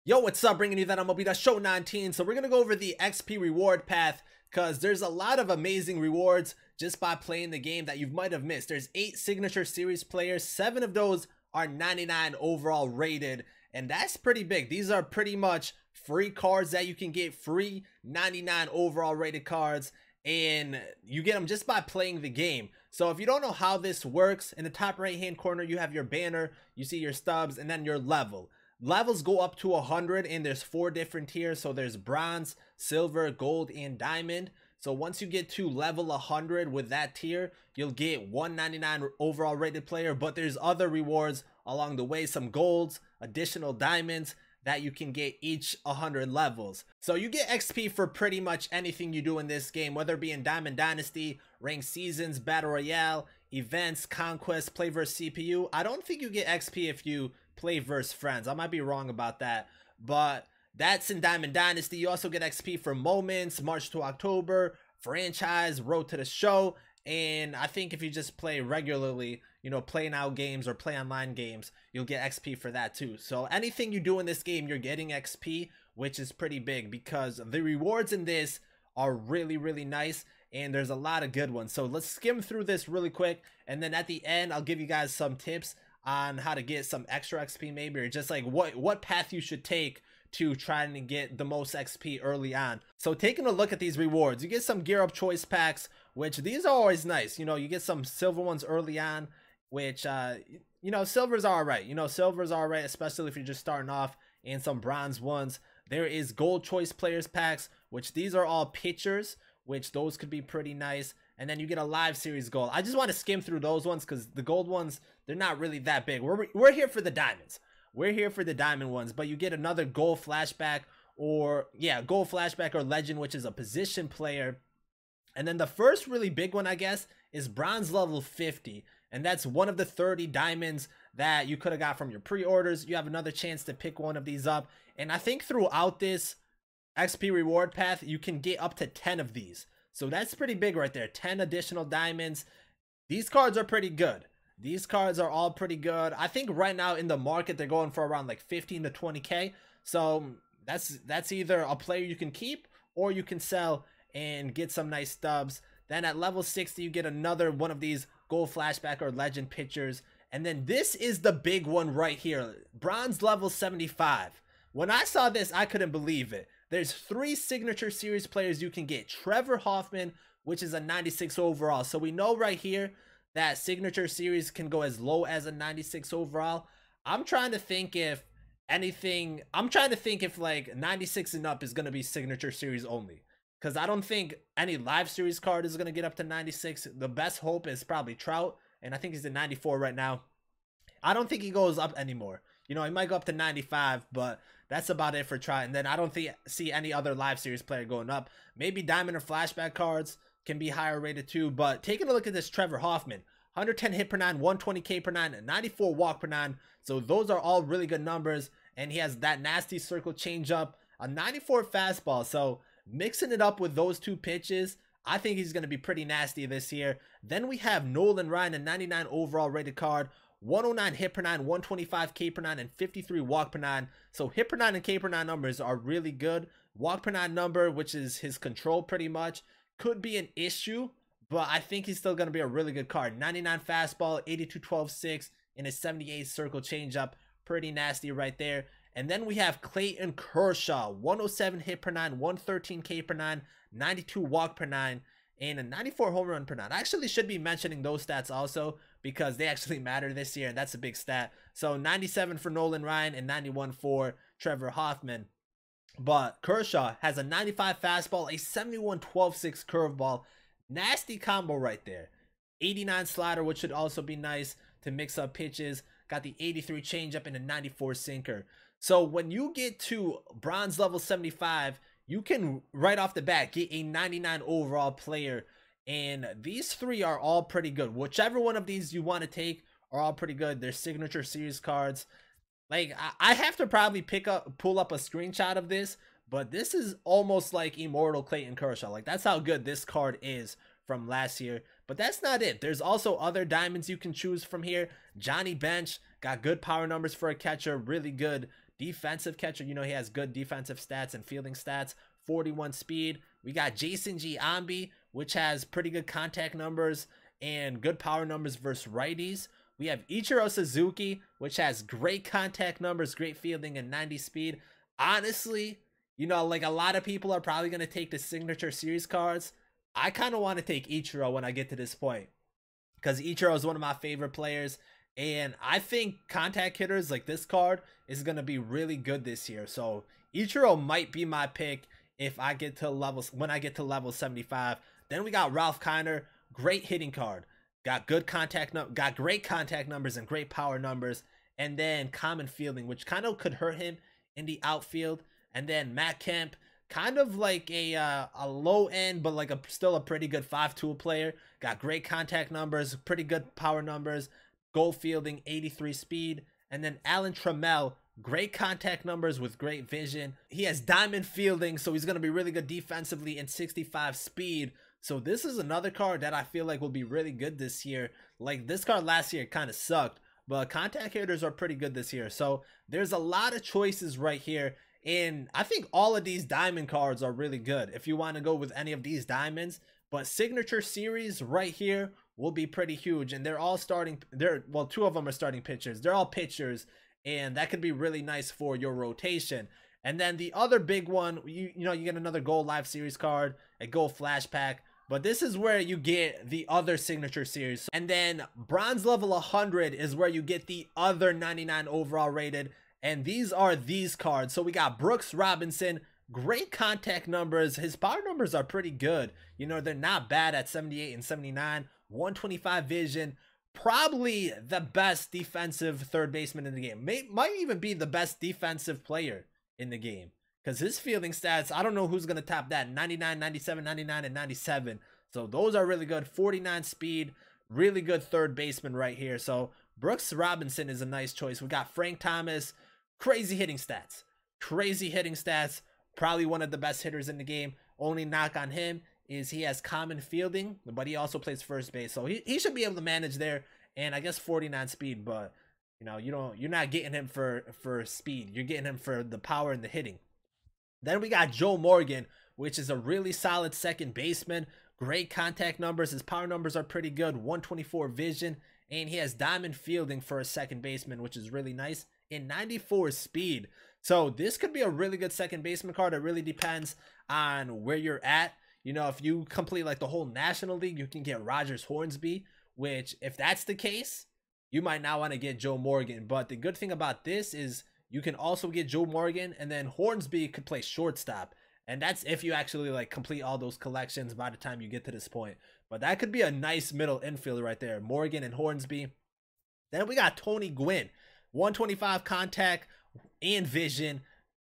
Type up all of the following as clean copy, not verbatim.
Yo, what's up? Bringing you that MLB Show 19. So we're going to go over the XP reward path because there's a lot of amazing rewards just by playing the game that you might have missed. There's 8 signature series players. 7 of those are 99 overall rated, and that's pretty big. These are pretty much free cards that you can get, free 99 overall rated cards, and you get them just by playing the game. So if you don't know how this works, in the top right hand corner you have your banner, you see your stubs, and then your level. Levels go up to 100, and there's 4 different tiers. So there's bronze, silver, gold, and diamond. So once you get to level 100 with that tier, you'll get 199 overall rated player. But there's other rewards along the way, some golds, additional diamonds that you can get each 100 levels. So you get XP for pretty much anything you do in this game, whether it be in Diamond Dynasty, ranked seasons, battle royale, events, conquest, play versus CPU. I don't think you get XP if you play versus friends. I might be wrong about that, but that's in Diamond Dynasty. You also get XP for moments, March to October, franchise, road to the show, and I think if you just play regularly, you know, play now games or play online games, you'll get XP for that too. So anything you do in this game, you're getting XP, which is pretty big because the rewards in this are really nice, and there's a lot of good ones. So let's skim through this really quick, and then at the end I'll give you guys some tips on how to get some extra XP maybe, or just like what path you should take to trying to get the most XP early on. So taking a look at these rewards, you get some gear up choice packs, which these are always nice. You know, you get some silver ones early on, which you know, silver's all right. You know, silver's all right, especially if you're just starting off, and some bronze ones. There is gold choice players packs, which these are all pitchers, which those could be pretty nice. And then you get a live series gold. I just want to skim through those ones because the gold ones, they're not really that big. We're here for the diamonds. We're here for the diamond ones, but you get another gold flashback, or gold flashback or legend, which is a position player. And then the first really big one, I guess, is bronze level 50. And that's one of the 30 diamonds that you could have got from your pre-orders. You have another chance to pick one of these up. And I think throughout this XP reward path, you can get up to 10 of these. So that's pretty big right there. 10 additional diamonds. These cards are pretty good. These cards are all pretty good. I think right now in the market, they're going for around like 15 to 20K. So that's either a player you can keep or you can sell and get some nice stubs. Then at level 60, you get another one of these gold flashback or legend pitchers. And then this is the big one right here. Bronze level 75. When I saw this, I couldn't believe it. There's 3 signature series players you can get. Trevor Hoffman, which is a 96 overall. So we know right here that signature series can go as low as a 96 overall. I'm trying to think if anything, like 96 and up is going to be signature series only. Because I don't think any live series card is going to get up to 96. The best hope is probably Trout, and I think he's at 94 right now. I don't think he goes up anymore. You know, he might go up to 95, but that's about it for Trout. And then I don't see any other live series player going up. Maybe diamond or flashback cards can be higher rated too. But taking a look at this Trevor Hoffman, 110 hit per 9, 120K per 9, and 94 walk per 9. So those are all really good numbers. And he has that nasty circle changeup, a 94 fastball. So mixing it up with those 2 pitches, I think he's going to be pretty nasty this year. Then we have Nolan Ryan, a 99 overall rated card, 109 hit per 9, 125K per 9, and 53 walk per 9. So hit per 9 and K per 9 numbers are really good. Walk per 9 number, which is his control pretty much, could be an issue, but I think he's still going to be a really good card. 99 fastball, 82 12-6, and a 78 circle changeup. Pretty nasty right there. And then we have Clayton Kershaw, 107 hit per 9, 113K per 9, 92 walk per 9, and a 94 home run per 9. I actually should be mentioning those stats also because they actually matter this year, and that's a big stat. So 97 for Nolan Ryan and 91 for Trevor Hoffman. But Kershaw has a 95 fastball, a 71 12-6 curveball. Nasty combo right there. 89 slider, which should also be nice to mix up pitches. Got the 83 changeup and a 94 sinker. So when you get to bronze level 75, you can right off the bat get a 99 overall player. And these 3 are all pretty good. Whichever one of these you want to take are all pretty good. They're signature series cards. Like, I have to probably pull up a screenshot of this, but this is almost like Immortal Clayton Kershaw. Like, that's how good this card is from last year. But that's not it. There's also other diamonds you can choose from here. Johnny Bench got good power numbers for a catcher, really good defensive catcher. You know, he has good defensive stats and fielding stats. 41 speed. We got Jason Giambi, which has pretty good contact numbers and good power numbers versus righties. We have Ichiro Suzuki, which has great contact numbers, great fielding, and 90 speed. Honestly, you know, like a lot of people are probably going to take the signature series cards. I kind of want to take Ichiro when I get to this point, because Ichiro is one of my favorite players. And I think contact hitters like this card is going to be really good this year. So Ichiro might be my pick if I get to levels, when I get to level 75. Then we got Ralph Kiner, great hitting card. Got good got great contact numbers and great power numbers. And then common fielding, which kind of could hurt him in the outfield. And then Matt Kemp, kind of like a low end, but like still a pretty good 5-tool player. Got great contact numbers, pretty good power numbers, goal fielding, 83 speed. And then Alan Trammell, great contact numbers with great vision. He has diamond fielding, so he's going to be really good defensively, and 65 speed. So this is another card that I feel like will be really good this year. Like this card last year kind of sucked, but contact hitters are pretty good this year. So there's a lot of choices right here. And I think all of these diamond cards are really good if you want to go with any of these diamonds. But signature series right here will be pretty huge. And they're all starting, well, 2 of them are starting pitchers. They're all pitchers. And that could be really nice for your rotation. And then the other big one, you know, you get another Gold Live Series card, a Gold Flash Pack. But this is where you get the other signature series. And then bronze level 100 is where you get the other 99 overall rated. And these are these cards. So we got Brooks Robinson, great contact numbers. His power numbers are pretty good. You know, they're not bad at 78 and 79, 125 vision. Probably the best defensive third baseman in the game. Might even be the best defensive player in the game. Because his fielding stats, I don't know who's going to top that. 99, 97, 99, and 97. So those are really good. 49 speed. Really good third baseman right here. So Brooks Robinson is a nice choice. We got Frank Thomas. Crazy hitting stats. Crazy hitting stats. Probably one of the best hitters in the game. Only knock on him is he has common fielding, but he also plays first base. So he should be able to manage there. And I guess 49 speed, but you know, you're not getting him for speed. You're getting him for the power and the hitting. Then we got Joe Morgan, which is a really solid second baseman. Great contact numbers. His power numbers are pretty good. 124 vision. And he has diamond fielding for a second baseman, which is really nice. And 94 speed. So this could be a really good second baseman card. It really depends on where you're at. You know, if you complete like the whole National League, you can get Rogers Hornsby. Which, if that's the case, you might not want to get Joe Morgan. But the good thing about this is you can also get Joe Morgan, and then Hornsby could play shortstop. And that's if you actually like complete all those collections by the time you get to this point. But that could be a nice middle infielder right there. Morgan and Hornsby. Then we got Tony Gwynn. 125 contact and vision.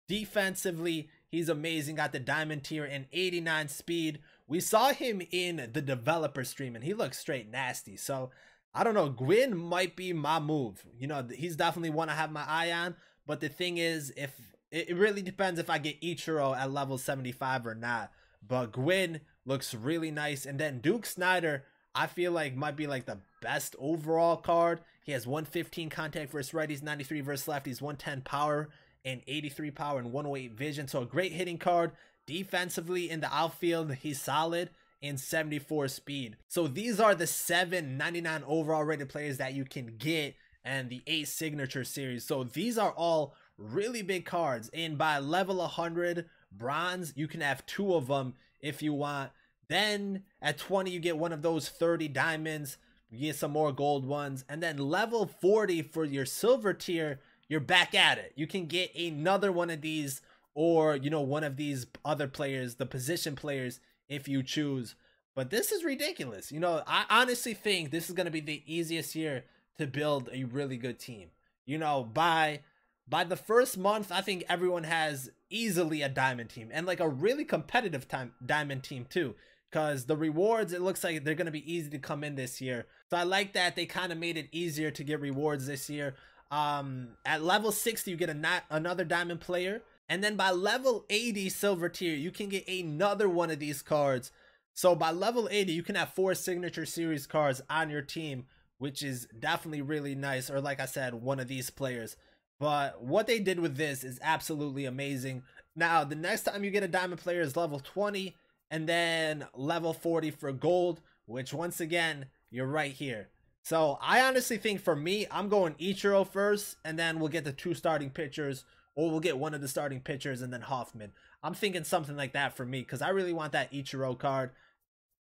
Defensively, he's amazing. Got the diamond tier and 89 speed. We saw him in the developer stream, and he looks straight nasty. So, I don't know. Gwynn might be my move. You know, he's definitely one I have my eye on. But the thing is, if it really depends if I get Ichiro at level 75 or not. But Gwynn looks really nice. And then Duke Snider, I feel like might be like the best overall card. He has 115 contact versus righties, 93 versus lefties, 110 power and 83 power and 108 vision. So a great hitting card. Defensively in the outfield, he's solid. And 74 speed. So these are the 7 99 overall rated players that you can get and the 8 signature series. So these are all really big cards. And by level 100 bronze, you can have 2 of them if you want. Then at 20, you get one of those 30 diamonds. You get some more gold ones. And then level 40 for your silver tier, you're back at it. You can get another one of these, or, you know, one of these other players, the position players, if you choose. But this is ridiculous. You know, I honestly think this is going to be the easiest year to build a really good team. You know, by the first month, I think everyone has easily a diamond team, and like a really competitive diamond team too, because the rewards, it looks like they're going to be easy to come in this year. So I like that they kind of made it easier to get rewards this year. At level 60, you get another diamond player. And then by level 80 silver tier, you can get another one of these cards. So by level 80, you can have 4 signature series cards on your team, which is definitely really nice. Or like I said, one of these players. But what they did with this is absolutely amazing. Now, the next time you get a diamond player is level 20 and then level 40 for gold, which once again, you're right here. So I honestly think for me, I'm going Ichiro first, and then we'll get the 2 starting pitchers, or we'll get one of the starting pitchers and then Hoffman. I'm thinking something like that for me because I really want that Ichiro card.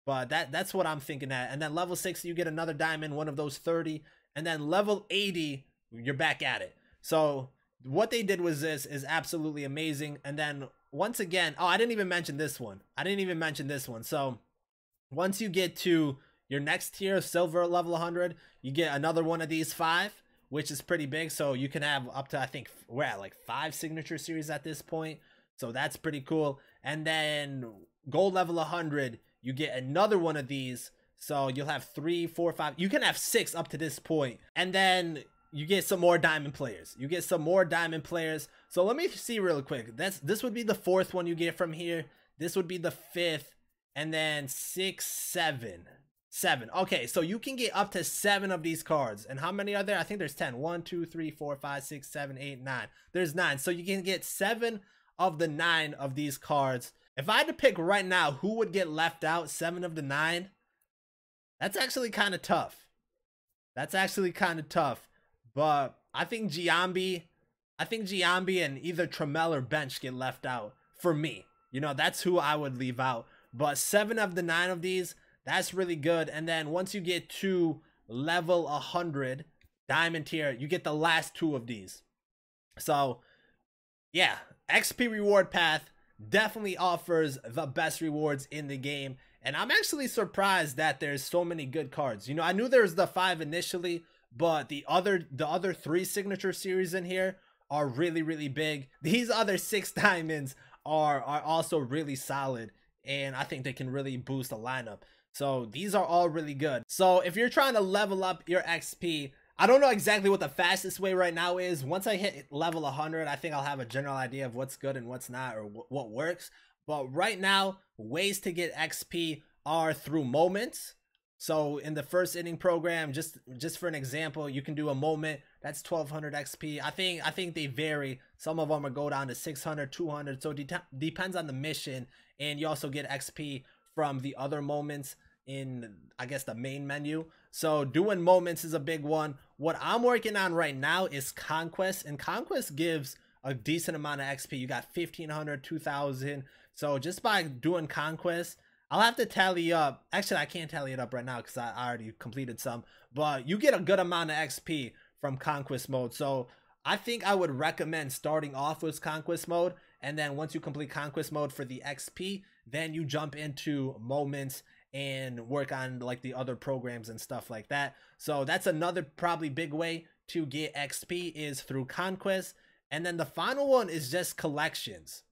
But that's what I'm thinking at. And then level 60, you get another diamond, one of those 30. And then level 80, you're back at it. So what they did was this is absolutely amazing. And then once again, oh, I didn't even mention this one. So once you get to your next tier, silver level 100, you get another one of these 5, which is pretty big. So you can have up to, I think we're at like 5 signature series at this point. So that's pretty cool. And then gold level 100, you get another one of these. So you'll have 3, 4, 5. You can have 6 up to this point. And then you get some more diamond players. So let me see real quick. This would be the 4th one you get from here. This would be the 5th. And then 6, 7. Okay, so you can get up to 7 of these cards. And how many are there? I think there's 10. 1, 2, 3, 4, 5, 6, 7, 8, 9. There's 9. So you can get 7 of the 9 of these cards. If I had to pick right now who would get left out, 7 of the 9, that's actually kind of tough. But I think Giambi and either Trammell or Bench get left out for me. You know, that's who I would leave out. But 7 of the 9 of these, that's really good. And then once you get to level 100 diamond tier, you get the last 2 of these. So yeah, XP reward path definitely offers the best rewards in the game. And I'm actually surprised that there's so many good cards. You know, I knew there was the 5 initially, but the other 3 signature series in here are really, really big. These other 6 diamonds are also really solid, and I think they can really boost the lineup. So these are all really good. So if you're trying to level up your XP, I don't know exactly what the fastest way right now is. Once I hit level 100, I think I'll have a general idea of what's good and what's not, or what works. But right now, ways to get XP are through moments. So in the first inning program, just for an example, you can do a moment that's 1200 XP. I think they vary. Some of them will go down to 600, 200. So it depends on the mission, and you also get XP from the other moments in, I guess, the main menu. So doing moments is a big one. What I'm working on right now is Conquest, and Conquest gives a decent amount of XP. You got 1500, 2000. So just by doing Conquest, I'll have to tally up. Actually, I can't tally it up right now because I already completed some, but you get a good amount of XP from Conquest mode. So I think I would recommend starting off with Conquest mode, and then once you complete Conquest mode for the XP, then you jump into moments and work on like the other programs and stuff like that. So that's another probably big way to get XP is through Conquest. And then the final one is just collections.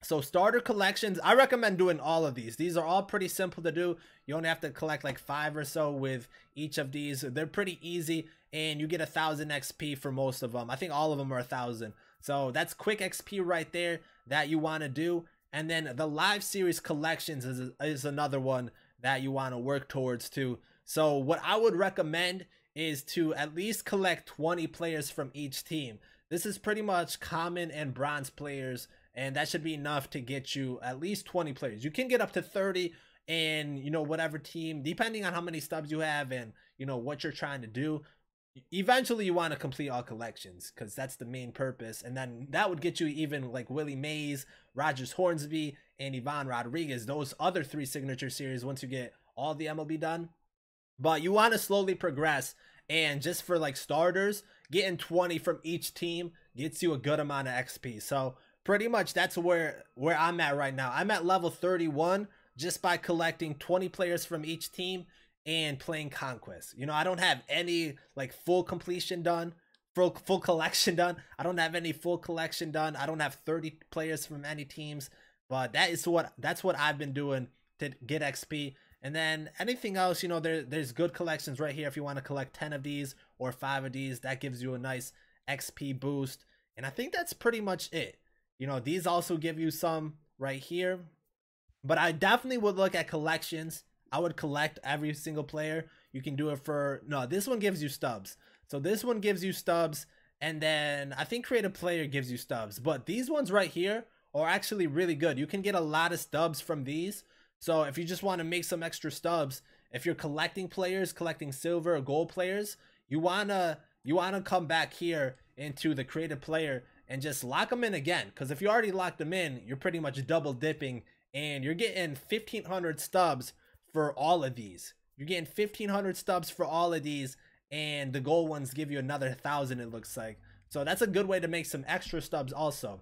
So starter collections, I recommend doing all of these. These are all pretty simple to do. You only have to collect like 5 or so with each of these. They're pretty easy, and you get 1000 XP for most of them. I think all of them are 1000. So that's quick XP right there that you want to do. And then the live series collections is another one that you want to work towards too. So what I would recommend is to at least collect 20 players from each team. This is pretty much common and bronze players, and that should be enough to get you at least 20 players. You can get up to 30 in, you know, whatever team, depending on how many stubs you have and, you know, what you're trying to do. Eventually you want to complete all collections because that's the main purpose, and then that would get you even like Willie Mays, Rogers Hornsby, and Ivan Rodriguez, those other 3 signature series once you get all the MLB done. But you want to slowly progress, and just for like starters, getting 20 from each team gets you a good amount of XP. So pretty much that's where I'm at right now. I'm at level 31 just by collecting 20 players from each team and playing Conquest. You know, I don't have any like full completion done, full collection done. I don't have any full collection done. I don't have 30 players from any teams, but that's what I've been doing to get XP. And then anything else, you know, there's good collections right here. If you want to collect 10 of these or 5 of these, that gives you a nice XP boost. And I think that's pretty much it. You know, these also give you some right here, but I definitely would look at collections. I would collect every single player. You can do it for, no, this one gives you stubs. So this one gives you stubs. And then I think creative player gives you stubs, but these ones right here are actually really good. You can get a lot of stubs from these. So if you just want to make some extra stubs, if you're collecting players, collecting silver or gold players, you wanna come back here into the creative player and just lock them in again. Because if you already locked them in, you're pretty much double dipping, and you're getting 1,500 stubs for all of these. You're getting 1,500 stubs for all of these, and the gold ones give you another 1,000, it looks like. So that's a good way to make some extra stubs also.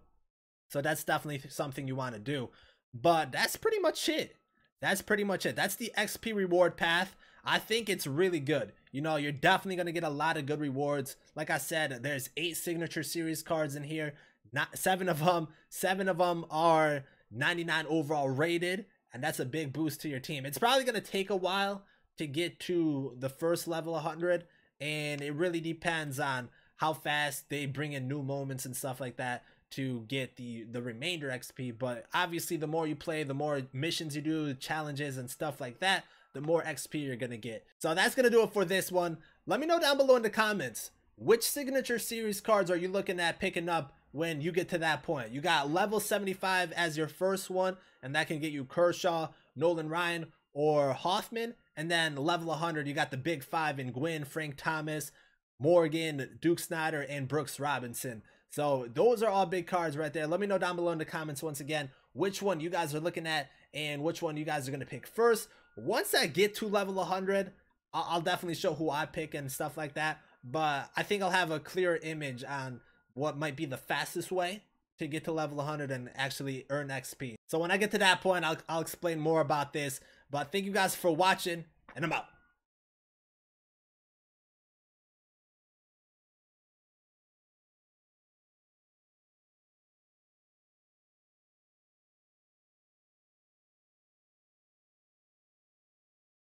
So that's definitely something you want to do. But that's pretty much it. That's pretty much it. That's the XP reward path. I think it's really good. You know, you're definitely going to get a lot of good rewards. Like I said, there's 8 signature series cards in here. Not 7 of them are 99 overall rated, and that's a big boost to your team. It's probably going to take a while to get to the first level 100, and it really depends on how fast they bring in new moments and stuff like that to get the remainder XP. But obviously the more you play, the more missions you do, challenges and stuff like that, the more XP you're gonna get. So that's gonna do it for this one. Let me know down below in the comments, which signature series cards are you looking at picking up when you get to that point? You got level 75 as your first one, and that can get you Kershaw, Nolan Ryan, or Hoffman. And then level 100, you got the big 5 in Gwynn, Frank Thomas, Morgan, Duke Snyder, and Brooks Robinson. So those are all big cards right there. Let me know down below in the comments once again which one you guys are looking at and which one you guys are going to pick first. Once I get to level 100, I'll definitely show who I pick and stuff like that. But I think I'll have a clearer image on what might be the fastest way to get to level 100 and actually earn XP. So when I get to that point, I'll explain more about this. But thank you guys for watching, and I'm out.